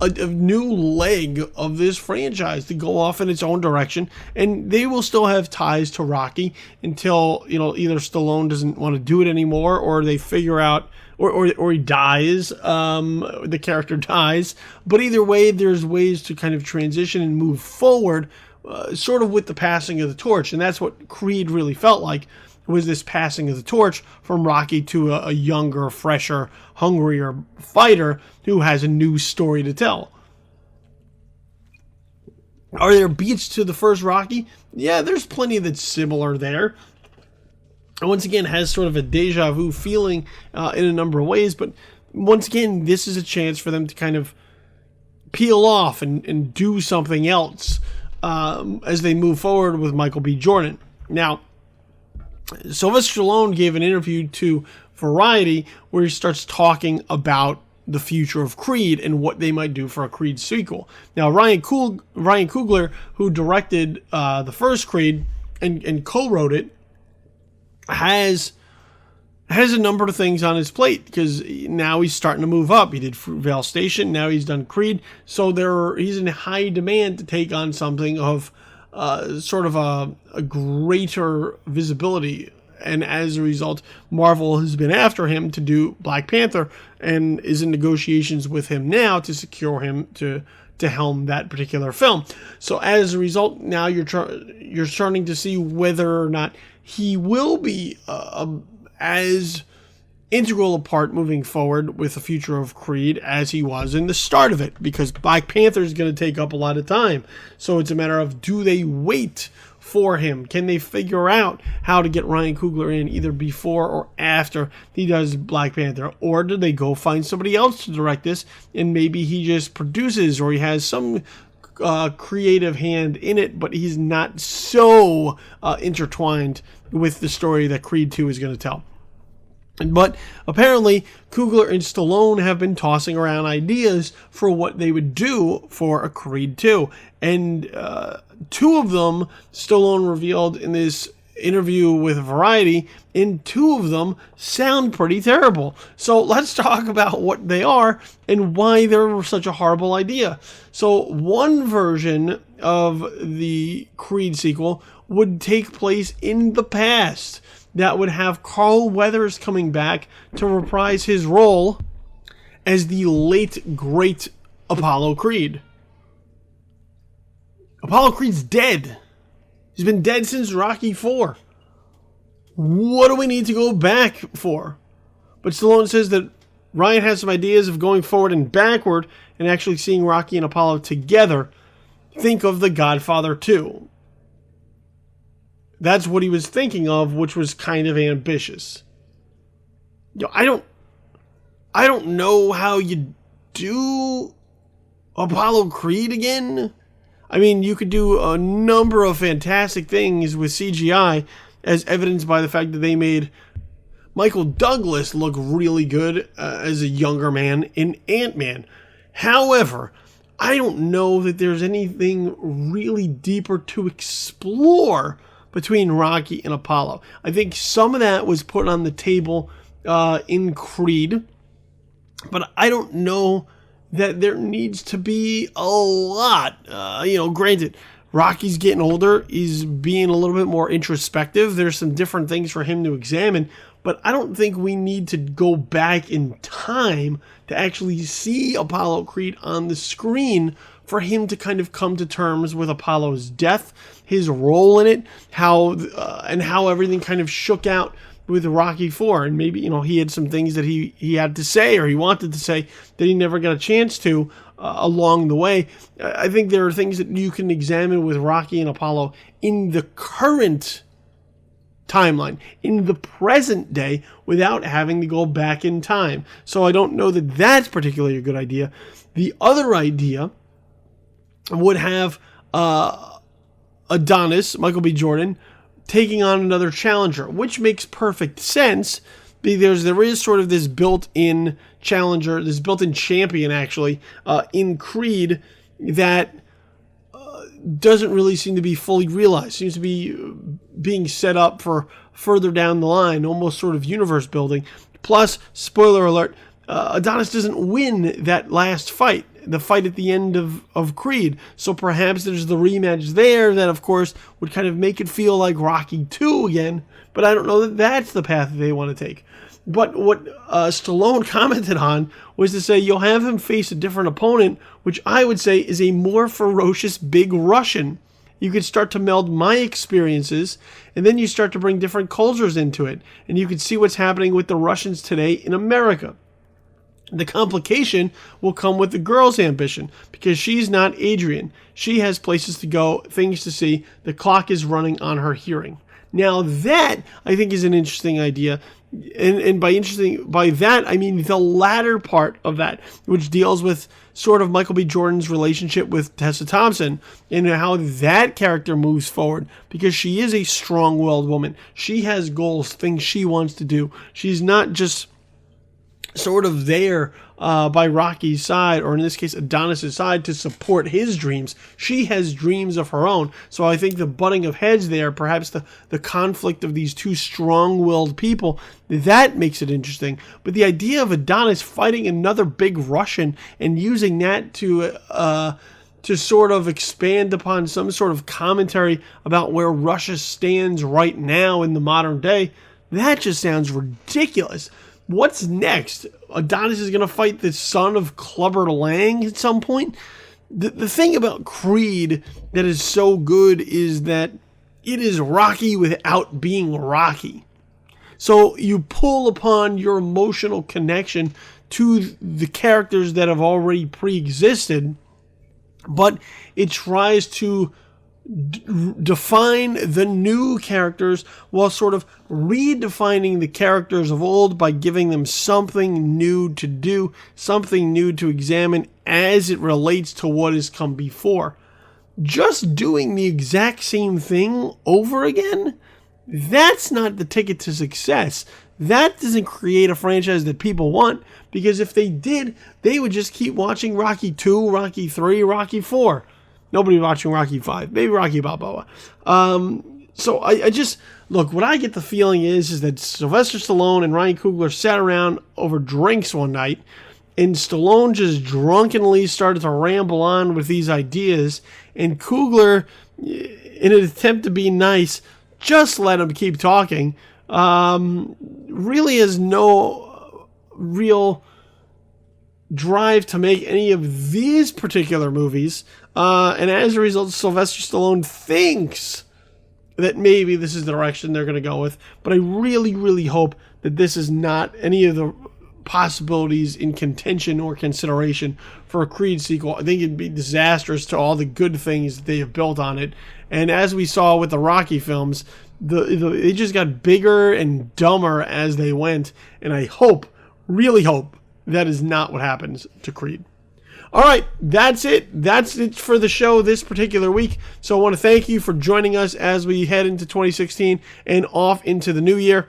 [SPEAKER 1] a new leg of this franchise to go off in its own direction, and they will still have ties to Rocky until either Stallone doesn't want to do it anymore, or they figure out, or he dies, the character dies. But either way, there's ways to kind of transition and move forward, sort of with the passing of the torch, and that's what Creed really felt like. Was this passing of the torch from Rocky to a younger, fresher, hungrier fighter who has a new story to tell. Are there beats to the first Rocky? Yeah, there's plenty that's similar there. And once again, has sort of a deja vu feeling in a number of ways. But once again, this is a chance for them to kind of peel off and do something else as they move forward with Michael B. Jordan. Now, Sylvester Stallone gave an interview to Variety where he starts talking about the future of Creed and what they might do for a Creed sequel. Now, Ryan Coogler, who directed the first Creed and co-wrote it, has a number of things on his plate, because now he's starting to move up. He did Fruitvale Station, now he's done Creed, so he's in high demand to take on something of sort of a greater visibility. And as a result, Marvel has been after him to do Black Panther and is in negotiations with him now to secure him to helm that particular film. So as a result, now you're starting to see whether or not he will be as integral a part moving forward with the future of Creed as he was in the start of it, because Black Panther is going to take up a lot of time. So it's a matter of, do they wait for him? Can they figure out how to get Ryan Coogler in either before or after he does Black Panther? Or do they go find somebody else to direct this, and maybe he just produces, or he has some creative hand in it, but he's not so intertwined with the story that Creed 2 is going to tell? But apparently, Coogler and Stallone have been tossing around ideas for what they would do for a Creed 2. And two of them, Stallone revealed in this interview with Variety, and two of them sound pretty terrible. So let's talk about what they are and why they're such a horrible idea. So one version of the Creed sequel would take place in the past. That would have Carl Weathers coming back to reprise his role as the late, great Apollo Creed. Apollo Creed's dead. He's been dead since Rocky IV. What do we need to go back for? But Stallone says that Ryan has some ideas of going forward and backward and actually seeing Rocky and Apollo together. Think of The Godfather 2. That's what he was thinking of, which was kind of ambitious. I don't know how you do Apollo Creed again. I mean, you could do a number of fantastic things with CGI, as evidenced by the fact that they made Michael Douglas look really good as a younger man in Ant-Man. However, I don't know that there's anything really deeper to explore between Rocky and Apollo. I think some of that was put on the table in Creed, but I don't know that there needs to be a lot. Granted, Rocky's getting older. He's being a little bit more introspective. There's some different things for him to examine, but I don't think we need to go back in time to actually see Apollo Creed on the screen for him to kind of come to terms with Apollo's death, his role in it, how everything kind of shook out with Rocky IV. And maybe, he had some things that he had to say or he wanted to say that he never got a chance to along the way. I think there are things that you can examine with Rocky and Apollo in the current timeline, in the present day, without having to go back in time. So I don't know that that's particularly a good idea. The other idea would have Adonis, Michael B. Jordan, taking on another challenger, which makes perfect sense because there is sort of this built-in challenger, this built-in champion, actually, in Creed that doesn't really seem to be fully realized. Seems to be being set up for further down the line, almost sort of universe building. Plus, spoiler alert, Adonis doesn't win that last fight, the fight at the end of Creed. So perhaps there's the rematch there that, of course, would kind of make it feel like Rocky II again. But I don't know that that's the path that they want to take. But what Stallone commented on was to say you'll have him face a different opponent, which I would say is a more ferocious big Russian. You could start to meld my experiences, and then you start to bring different cultures into it. And you could see what's happening with the Russians today in America. The complication will come with the girl's ambition, because she's not Adrian. She has places to go, things to see. The clock is running on her hearing. Now that, I think, is an interesting idea. And by that, I mean the latter part of that, which deals with sort of Michael B. Jordan's relationship with Tessa Thompson and how that character moves forward, because she is a strong-willed woman. She has goals, things she wants to do. She's not just sort of there by Rocky's side, or in this case Adonis' side, to support his dreams. She has dreams of her own. So I think the butting of heads there, perhaps the conflict of these two strong-willed people, that makes it interesting. But the idea of Adonis fighting another big Russian and using that to sort of expand upon some sort of commentary about where Russia stands right now in the modern day, that just sounds ridiculous. What's next? Adonis is going to fight the son of Clubber Lang at some point? The thing about Creed that is so good is that it is Rocky without being Rocky. So you pull upon your emotional connection to the characters that have already pre-existed, but it tries to define the new characters while sort of redefining the characters of old by giving them something new to do, something new to examine as it relates to what has come before. Just doing the exact same thing over again, that's not the ticket to success. That doesn't create a franchise that people want, because if they did, they would just keep watching Rocky 2, Rocky 3, Rocky 4. Nobody watching Rocky 5. Maybe Rocky Balboa. So I just... Look, what I get the feeling is that Sylvester Stallone and Ryan Coogler sat around over drinks one night, and Stallone just drunkenly started to ramble on with these ideas, and Coogler, in an attempt to be nice, just let him keep talking. Really has no real drive to make any of these particular movies, and as a result, Sylvester Stallone thinks that maybe this is the direction they're going to go with, but I really, really hope that this is not any of the possibilities in contention or consideration for a Creed sequel. I think it'd be disastrous to all the good things that they have built on it, and as we saw with the Rocky films, they just got bigger and dumber as they went, and I hope, really hope, that is not what happens to Creed. All right, that's it. That's it for the show this particular week. So I want to thank you for joining us as we head into 2016 and off into the new year.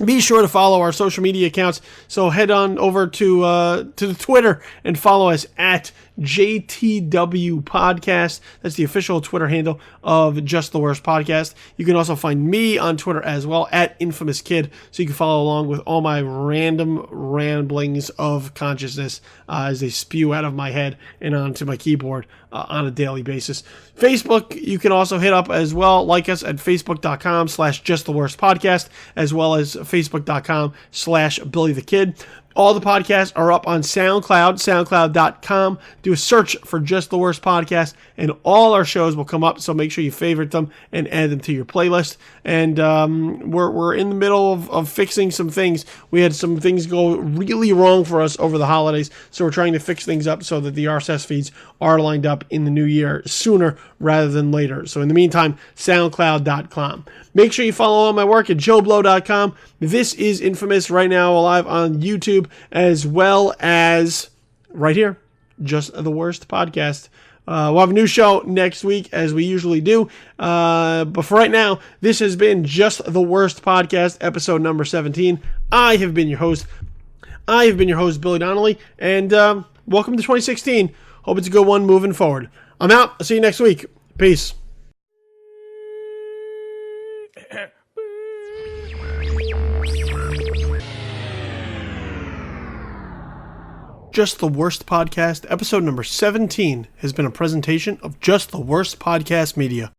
[SPEAKER 1] Be sure to follow our social media accounts. So head on over to the Twitter and follow us at JTW Podcast. That's the official Twitter handle of Just the Worst Podcast. You can also find me on Twitter as well at Infamous Kid, so you can follow along with all my random ramblings of consciousness as they spew out of my head and onto my keyboard on a daily basis. Facebook, you can also hit up as well. Like us at facebook.com/justtheworstpodcast, as well as facebook.com/Billy the Kid. All the podcasts are up on SoundCloud, soundcloud.com. Do a search for Just the Worst Podcast, and all our shows will come up, so make sure you favorite them and add them to your playlist. And we're in the middle of fixing some things. We had some things go really wrong for us over the holidays, so we're trying to fix things up so that the RSS feeds are lined up in the new year sooner rather than later. So in the meantime, soundcloud.com. Make sure you follow all my work at joeblow.com. This is Infamous right now live on YouTube, as well as right here, Just the Worst Podcast. We'll have a new show next week, as we usually do. But for right now, this has been Just the Worst Podcast, episode number 17. I have been your host, Billy Donnelly, and welcome to 2016. Hope it's a good one moving forward. I'm out. I'll see you next week. Peace. Just the Worst Podcast, episode number 17, has been a presentation of Just the Worst Podcast Media.